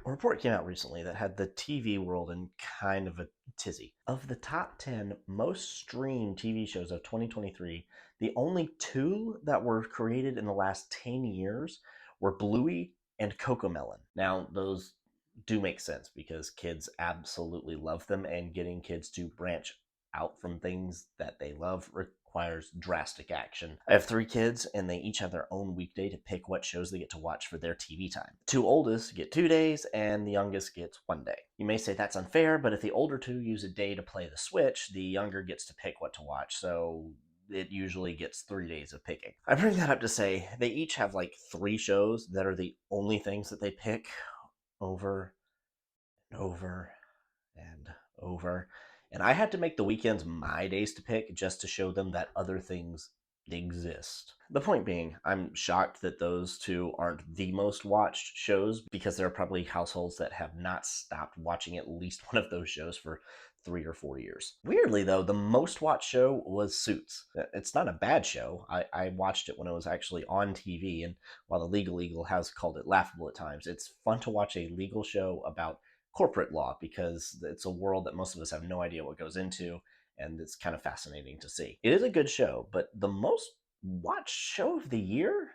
A report came out recently that had the TV world in kind of a tizzy. Of the top 10 most streamed TV shows of 2023, the only two that were created in the last 10 years were Bluey and Cocomelon. Now, those do make sense because kids absolutely love them, and getting kids to branch out from things that they love requires drastic action. I have three kids, and they each have their own weekday to pick what shows they get to watch for their TV time. The two oldest get 2 days, and the youngest gets 1 day. You may say that's unfair, but if the older two use a day to play the Switch, the younger gets to pick what to watch, so it usually gets 3 days of picking. I bring that up to say they each have like three shows that are the only things that they pick over and over and over. And I had to make the weekends my days to pick just to show them that other things exist. The point being, I'm shocked that those two aren't the most watched shows because there are probably households that have not stopped watching at least one of those shows for 3 or 4 years. Weirdly, though, the most watched show was Suits. It's not a bad show. I watched it when it was actually on TV, and while the Legal Eagle has called it laughable at times, it's fun to watch a legal show about corporate law because it's a world that most of us have no idea what goes into, and it's kind of fascinating to see. It is a good show, but the most watched show of the year?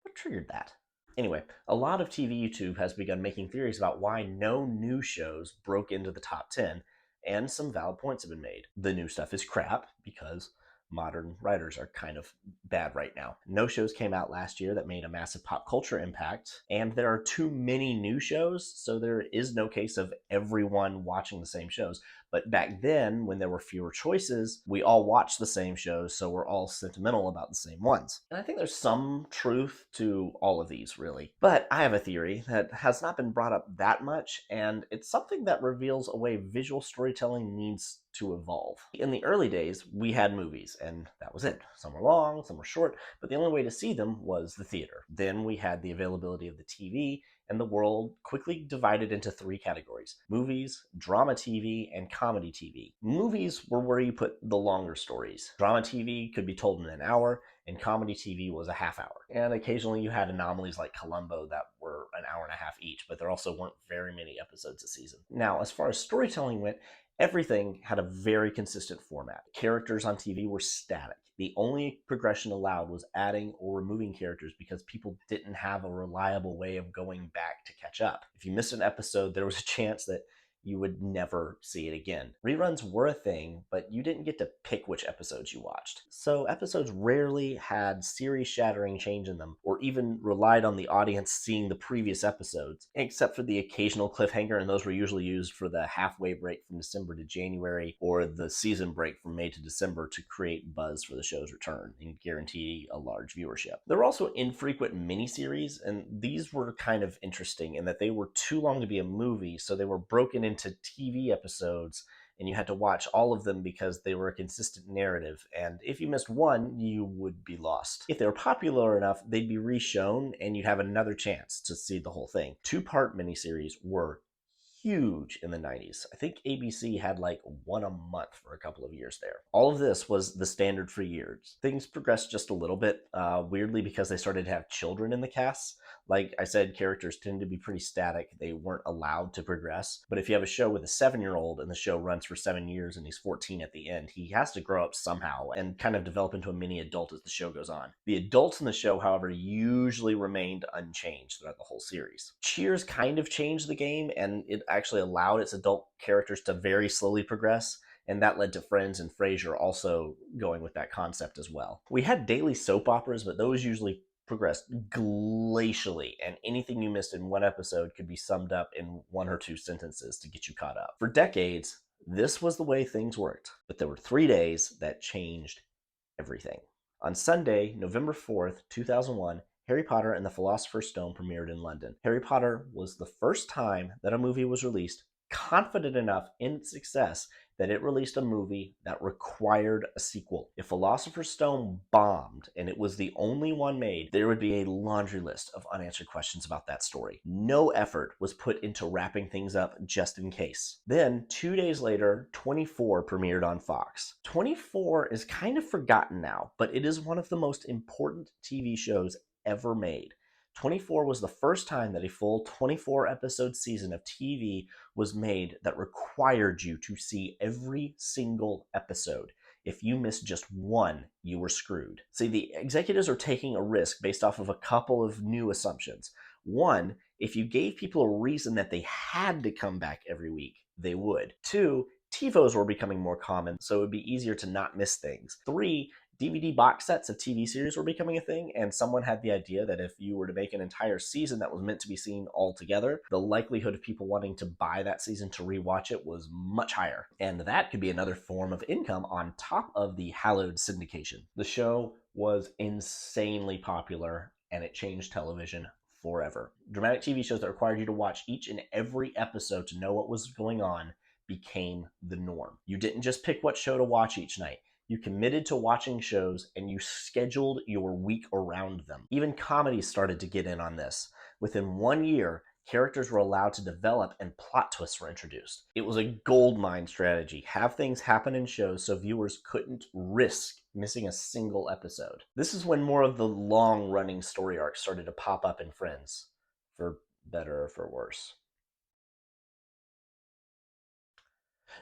What triggered that? Anyway, a lot of TV YouTube has begun making theories about why no new shows broke into the top 10, and some valid points have been made. The new stuff is crap because modern writers are kind of bad right now. No shows came out last year that made a massive pop culture impact, and there are too many new shows, so there is no case of everyone watching the same shows. But back then, when there were fewer choices, we all watched the same shows, so we're all sentimental about the same ones. And I think there's some truth to all of these, really. But I have a theory that has not been brought up that much, and it's something that reveals a way visual storytelling needs to evolve. In the early days, we had movies, and that was it. Some were long, some were short, but the only way to see them was the theater. Then we had the availability of the TV, and the world quickly divided into three categories: movies, drama TV, and comedy TV. Movies were where you put the longer stories. Drama TV could be told in an hour, and comedy TV was a half hour. And occasionally you had anomalies like Columbo that were an hour and a half each, but there also weren't very many episodes a season. Now, as far as storytelling went, everything had a very consistent format. Characters on TV were static. The only progression allowed was adding or removing characters because people didn't have a reliable way of going back to catch up. If you missed an episode, there was a chance that you would never see it again. Reruns were a thing, but you didn't get to pick which episodes you watched. So episodes rarely had series-shattering change in them, or even relied on the audience seeing the previous episodes, except for the occasional cliffhanger, and those were usually used for the halfway break from December to January, or the season break from May to December to create buzz for the show's return and guarantee a large viewership. There were also infrequent miniseries, and these were kind of interesting in that they were too long to be a movie, so they were broken into TV episodes, and you had to watch all of them because they were a consistent narrative, and if you missed one, you would be lost. If they were popular enough, they'd be reshown, and you'd have another chance to see the whole thing. Two-part miniseries were huge in the 90s. I think ABC had like one a month for a couple of years there. All of this was the standard for years. Things progressed just a little bit, weirdly, because they started to have children in the casts. Like I said, characters tend to be pretty static. They weren't allowed to progress. But if you have a show with a 7-year-old and the show runs for 7 years and he's 14 at the end, he has to grow up somehow and kind of develop into a mini adult as the show goes on. The adults in the show, however, usually remained unchanged throughout the whole series. Cheers kind of changed the game, and it actually allowed its adult characters to very slowly progress, and that led to Friends and Frasier also going with that concept as well. We had daily soap operas, but those usually progressed glacially, and anything you missed in one episode could be summed up in one or two sentences to get you caught up. For decades, this was the way things worked, but there were 3 days that changed everything. On Sunday, November 4th, 2001, Harry Potter and the Philosopher's Stone premiered in London. Harry Potter was the first time that a movie was released confident enough in its success that it released a movie that required a sequel. If Philosopher's Stone bombed and it was the only one made, there would be a laundry list of unanswered questions about that story. No effort was put into wrapping things up just in case. Then, 2 days later, 24 premiered on Fox. 24 is kind of forgotten now, but it is one of the most important TV shows ever made. 24 was the first time that a full 24 episode season of TV was made that required you to see every single episode. If you missed just one, you were screwed. See, the executives are taking a risk based off of a couple of new assumptions. One, if you gave people a reason that they had to come back every week, they would. Two, TiVos were becoming more common, so it would be easier to not miss things. Three, DVD box sets of TV series were becoming a thing, and someone had the idea that if you were to make an entire season that was meant to be seen all together, the likelihood of people wanting to buy that season to rewatch it was much higher. And that could be another form of income on top of the hallowed syndication. The show was insanely popular, and it changed television forever. Dramatic TV shows that required you to watch each and every episode to know what was going on became the norm. You didn't just pick what show to watch each night. You committed to watching shows and you scheduled your week around them. Even comedies started to get in on this. Within 1 year, characters were allowed to develop and plot twists were introduced. It was a goldmine strategy. Have things happen in shows so viewers couldn't risk missing a single episode. This is when more of the long-running story arcs started to pop up in Friends, for better or for worse.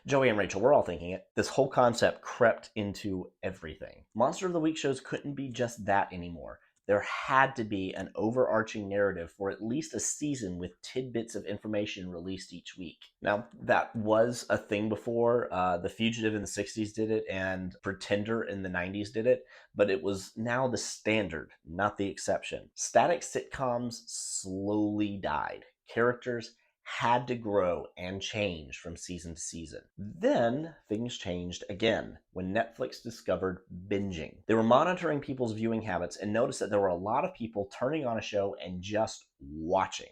Joey and Rachel, we're all thinking it. This whole concept crept into everything. Monster of the Week shows couldn't be just that anymore. There had to be an overarching narrative for at least a season with tidbits of information released each week. Now, that was a thing before. The Fugitive in the 60s did it, and Pretender in the 90s did it, but it was now the standard, not the exception. Static sitcoms slowly died. Characters had to grow and change from season to season. Then things changed again when Netflix discovered binging. They were monitoring people's viewing habits and noticed that there were a lot of people turning on a show and just watching.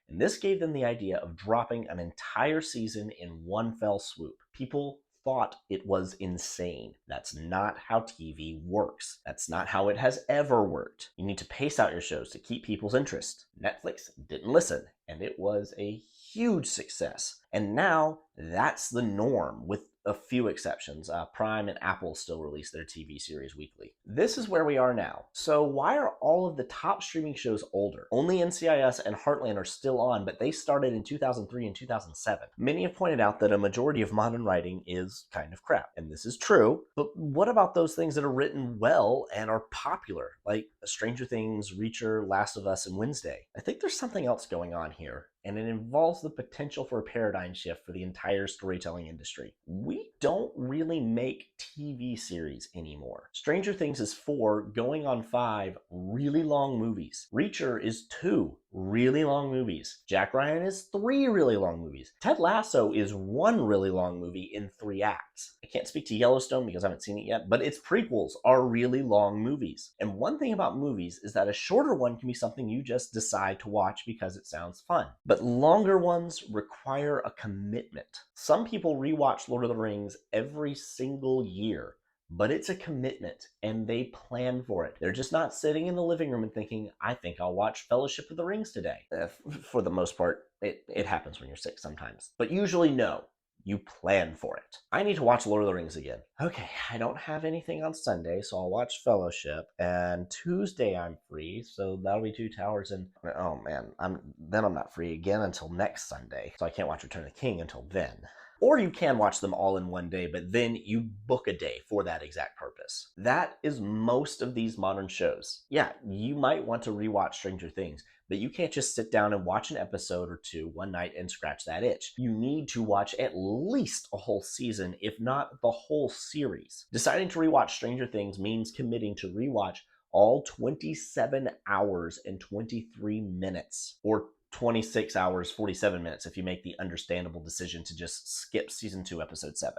And this gave them the idea of dropping an entire season in one fell swoop. People thought it was insane. That's not how TV works. That's not how it has ever worked. You need to pace out your shows to keep people's interest. Netflix didn't listen, and it was a huge success. And now that's the norm, with a few exceptions. Prime and Apple still release their TV series weekly. This is where we are now. So why are all of the top streaming shows older? Only NCIS and Heartland are still on, but they started in 2003 and 2007. Many have pointed out that a majority of modern writing is kind of crap, and this is true, but what about those things that are written well and are popular, like Stranger Things, Reacher, Last of Us, and Wednesday? I think there's something else going on here, and it involves the potential for a paradigm shift for the entire storytelling industry. We don't really make TV series anymore. Stranger Things is 4, going on 5, really long movies. Reacher is 2 really long movies. Jack Ryan is 3 really long movies. Ted Lasso is 1 really long movie in 3 acts. I can't speak to Yellowstone because I haven't seen it yet, but its prequels are really long movies. And one thing about movies is that a shorter one can be something you just decide to watch because it sounds fun. But longer ones require a commitment. Some people rewatch Lord of the Rings every single year, but it's a commitment and they plan for it. They're just not sitting in the living room and thinking, I think I'll watch Fellowship of the Rings today. For the most part, it happens when you're sick sometimes. But usually no. You plan for it. I need to watch Lord of the Rings again. Okay, I don't have anything on Sunday, so I'll watch Fellowship. And Tuesday I'm free, so that'll be 2 Towers. And oh man, I'm not free again until next Sunday, so I can't watch Return of the King until then. Or you can watch them all in one day, but then you book a day for that exact purpose. That is most of these modern shows. Yeah, you might want to rewatch Stranger Things, but you can't just sit down and watch an episode or 2 one night and scratch that itch. You need to watch at least a whole season, if not the whole series. Deciding to rewatch Stranger Things means committing to rewatch all 27 hours and 23 minutes, or 26 hours, 47 minutes if you make the understandable decision to just skip season 2, episode 7.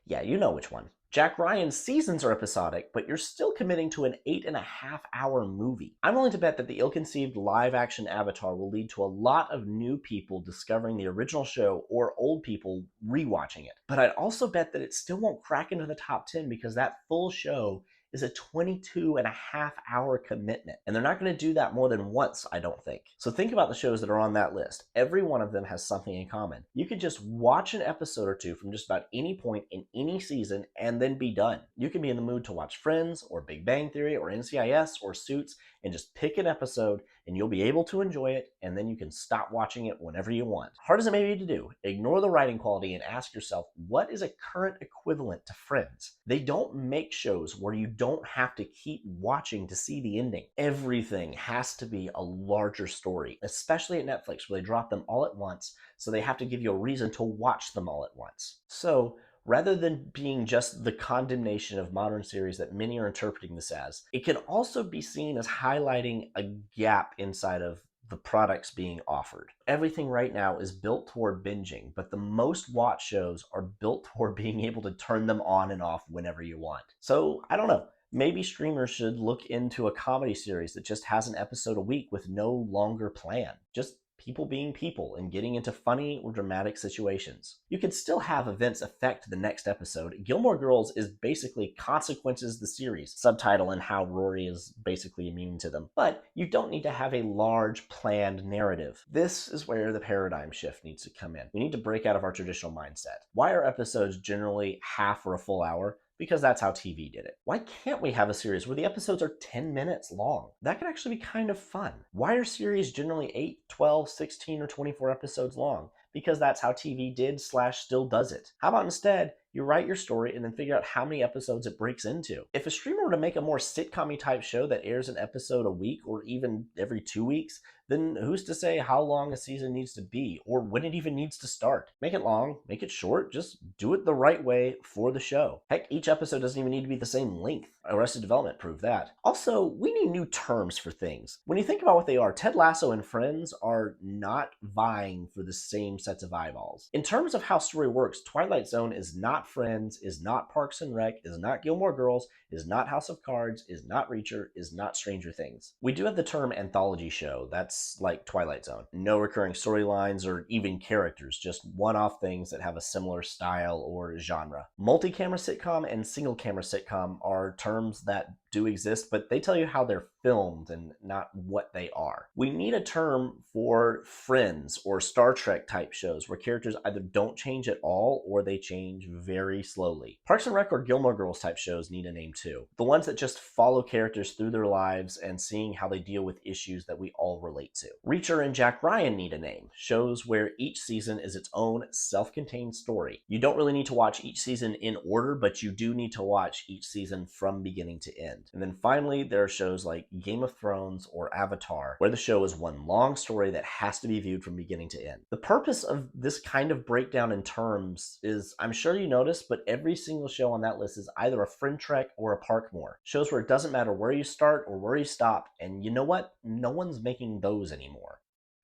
Yeah, you know which one. Jack Ryan's seasons are episodic, but you're still committing to an 8.5-hour movie. I'm willing to bet that the ill-conceived live-action Avatar will lead to a lot of new people discovering the original show or old people rewatching it. But I'd also bet that it still won't crack into the top 10 because that full show is a 22.5 hour commitment. And they're not going to do that more than once, I don't think. So think about the shows that are on that list. Every one of them has something in common. You could just watch an episode or two from just about any point in any season and then be done. You can be in the mood to watch Friends or Big Bang Theory or NCIS or Suits and just pick an episode and you'll be able to enjoy it, and then you can stop watching it whenever you want. Hard as it may be to do, ignore the writing quality and ask yourself, what is a current equivalent to Friends? They don't make shows where you don't have to keep watching to see the ending. Everything has to be a larger story, especially at Netflix where they drop them all at once, so they have to give you a reason to watch them all at once. So rather than being just the condemnation of modern series that many are interpreting this as, it can also be seen as highlighting a gap inside of the products being offered. Everything right now is built toward binging, but the most watched shows are built toward being able to turn them on and off whenever you want. So, I don't know. Maybe streamers should look into a comedy series that just has an episode a week with no longer plan. Just people being people and getting into funny or dramatic situations. You can still have events affect the next episode. Gilmore Girls is basically Consequences the series, subtitle and how Rory is basically immune to them. But you don't need to have a large planned narrative. This is where the paradigm shift needs to come in. We need to break out of our traditional mindset. Why are episodes generally half or a full hour? Because that's how TV did it. Why can't we have a series where the episodes are 10 minutes long? That could actually be kind of fun. Why are series generally 8, 12, 16, or 24 episodes long? Because that's how TV did / still does it. How about instead, you write your story and then figure out how many episodes it breaks into? If a streamer were to make a more sitcom-y type show that airs an episode a week or even every 2 weeks, then who's to say how long a season needs to be or when it even needs to start? Make it long, make it short, just do it the right way for the show. Heck, each episode doesn't even need to be the same length. Arrested Development proved that. Also, we need new terms for things. When you think about what they are, Ted Lasso and Friends are not vying for the same sets of eyeballs. In terms of how story works, Twilight Zone is not Friends, is not Parks and Rec, is not Gilmore Girls, is not House of Cards, is not Reacher, is not Stranger Things. We do have the term anthology show. That's like Twilight Zone. No recurring storylines or even characters, just one-off things that have a similar style or genre. Multi-camera sitcom and single-camera sitcom are terms that do exist, but they tell you how they're filmed and not what they are. We need a term for Friends or Star Trek type shows where characters either don't change at all or they change very slowly. Parks and Rec or Gilmore Girls type shows need a name too. The ones that just follow characters through their lives and seeing how they deal with issues that we all relate to. Reacher and Jack Ryan need a name. Shows where each season is its own self-contained story. You don't really need to watch each season in order, but you do need to watch each season from beginning to end. And then finally, there are shows like Game of Thrones or Avatar, where the show is one long story that has to be viewed from beginning to end. The purpose of this kind of breakdown in terms is, I'm sure you noticed, but every single show on that list is either a Friend Trek or a Parkmore. Shows where it doesn't matter where you start or where you stop, and you know what? No one's making those anymore.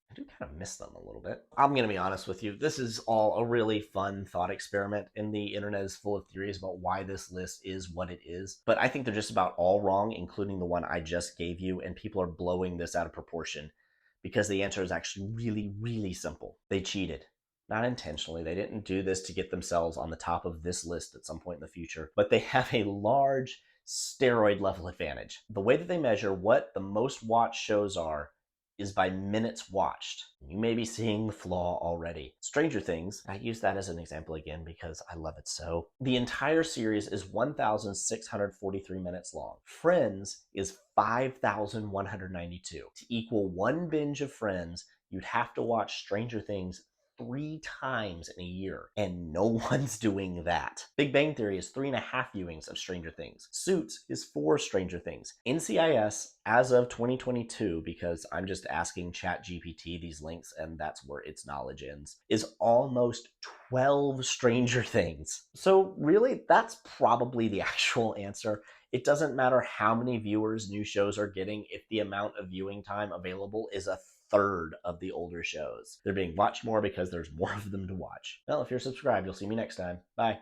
I do kind of miss them a little bit. I'm going to be honest with you. This is all a really fun thought experiment, and the internet is full of theories about why this list is what it is. But I think they're just about all wrong, including the one I just gave you, and people are blowing this out of proportion because the answer is actually really, really simple. They cheated. Not intentionally. They didn't do this to get themselves on the top of this list at some point in the future, but they have a large steroid level advantage. The way that they measure what the most watched shows are is by minutes watched. You may be seeing the flaw already. Stranger Things, I use that as an example again because I love it so. The entire series is 1,643 minutes long. Friends is 5,192. To equal one binge of Friends, you'd have to watch Stranger Things 3 times in a year, and no one's doing that. Big Bang Theory is 3.5 viewings of Stranger Things. Suits is 4 Stranger Things. NCIS, as of 2022, because I'm just asking ChatGPT these links and that's where its knowledge ends, is almost 12 Stranger Things. So really, that's probably the actual answer. It doesn't matter how many viewers new shows are getting if the amount of viewing time available is a third of the older shows. They're being watched more because there's more of them to watch. Well, if you're subscribed, you'll see me next time. Bye.